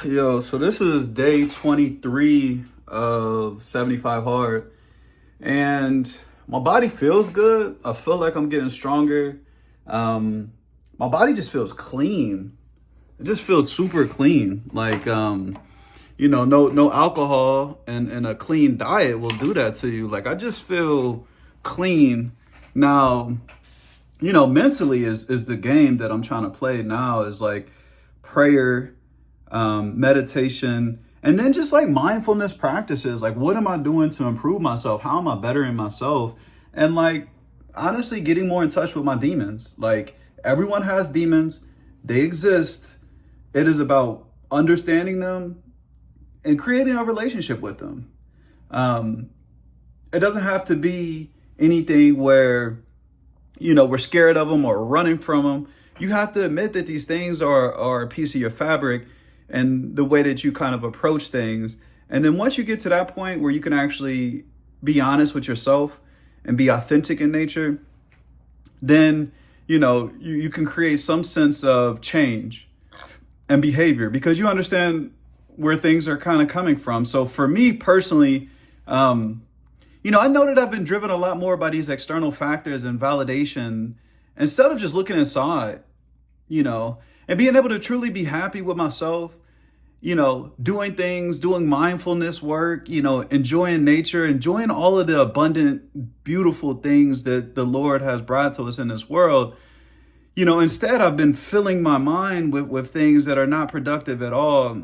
Yo, so this is day 23 of 75 hard, and my body feels good. I feel like I'm getting stronger. My body just feels clean. It just feels super clean. No alcohol and a clean diet will do that to you. Like I just feel clean now. Mentally is the game that I'm trying to play now. Is like prayer, meditation, and then just like mindfulness practices. Like, what am I doing to improve myself? How am I bettering myself? And like, honestly, getting more in touch with my demons. Like, everyone has demons, they exist. It is about understanding them and creating a relationship with them. It doesn't have to be anything where, we're scared of them or running from them. You have to admit that these things are a piece of your fabric and the way that you kind of approach things. And then once you get to that point where you can actually be honest with yourself and be authentic in nature, then, you can create some sense of change and behavior because you understand where things are kind of coming from. So for me personally, I know that I've been driven a lot more by these external factors and validation instead of just looking inside, and being able to truly be happy with myself, doing things, doing mindfulness work, enjoying nature, enjoying all of the abundant, beautiful things that the Lord has brought to us in this world. Instead, I've been filling my mind with things that are not productive at all.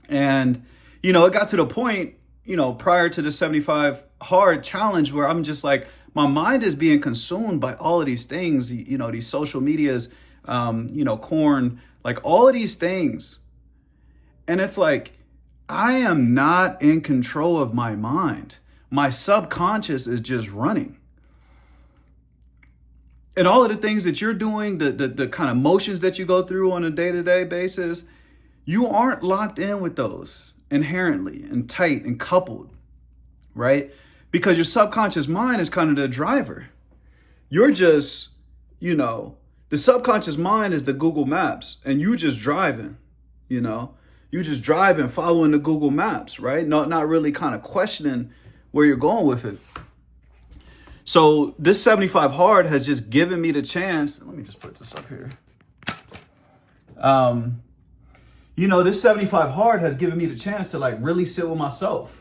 And, it got to the point, prior to the 75 hard challenge where I'm just like, my mind is being consumed by all of these things, these social medias, corn, like all of these things. And it's like, I am not in control of my mind. My subconscious is just running. And all of the things that you're doing, the kind of motions that you go through on a day-to-day basis, you aren't locked in with those inherently and tight and coupled, right? Because your subconscious mind is kind of the driver. You're just, the subconscious mind is the Google Maps and you just driving, you just driving, following the Google Maps, right? Not really kind of questioning where you're going with it. So this 75 hard has just given me the chance. Let me just put this up here. This 75 hard has given me the chance to like really sit with myself.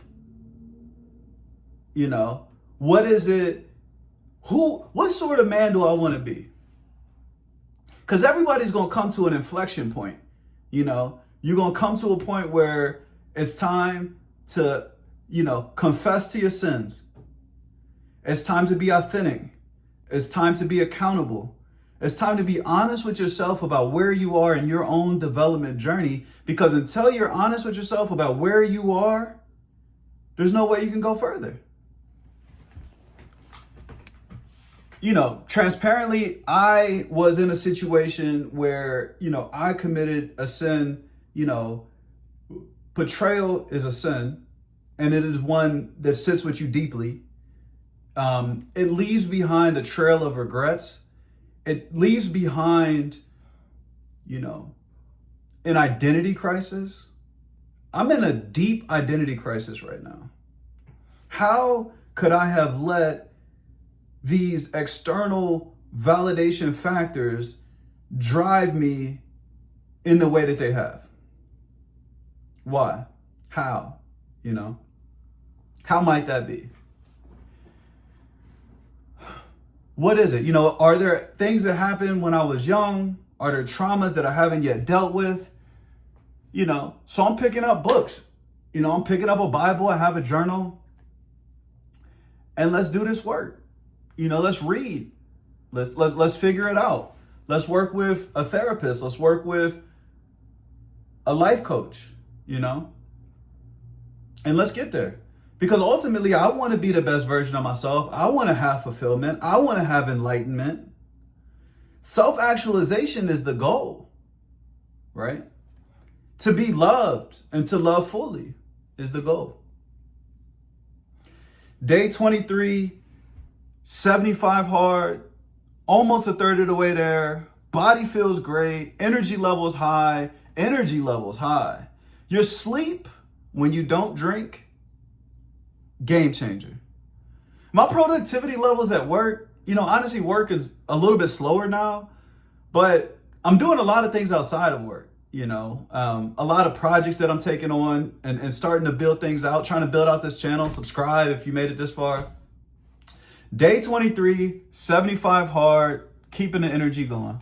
What is it? What sort of man do I want to be? Because everybody's going to come to an inflection point. You're going to come to a point where it's time to, confess to your sins. It's time to be authentic. It's time to be accountable. It's time to be honest with yourself about where you are in your own development journey. Because until you're honest with yourself about where you are, there's no way you can go further. Transparently, I was in a situation where, I committed a sin. Betrayal is a sin, and it is one that sits with you deeply. It leaves behind a trail of regrets. It leaves behind, an identity crisis. I'm in a deep identity crisis right now. How could I have let these external validation factors drive me in the way that they have? Why? How? How might that be? What is it? Are there things that happened when I was young? Are there traumas that I haven't yet dealt with? So I'm picking up books. I'm picking up a Bible. I have a journal. And let's do this work. Let's read. Let's figure it out. Let's work with a therapist. Let's work with a life coach, and let's get there. Because ultimately, I want to be the best version of myself. I want to have fulfillment. I want to have enlightenment. Self-actualization is the goal, right? To be loved and to love fully is the goal. Day 23, 75 hard, almost a third of the way there. Body feels great. Energy levels high. energy levels high. Your sleep when you don't drink, game changer. My productivity levels at work, honestly, work is a little bit slower now, but I'm doing a lot of things outside of work. A lot of projects that I'm taking on and starting to build things out, trying to build out this channel. Subscribe if you made it this far. Day 23, 75 hard, keeping the energy going.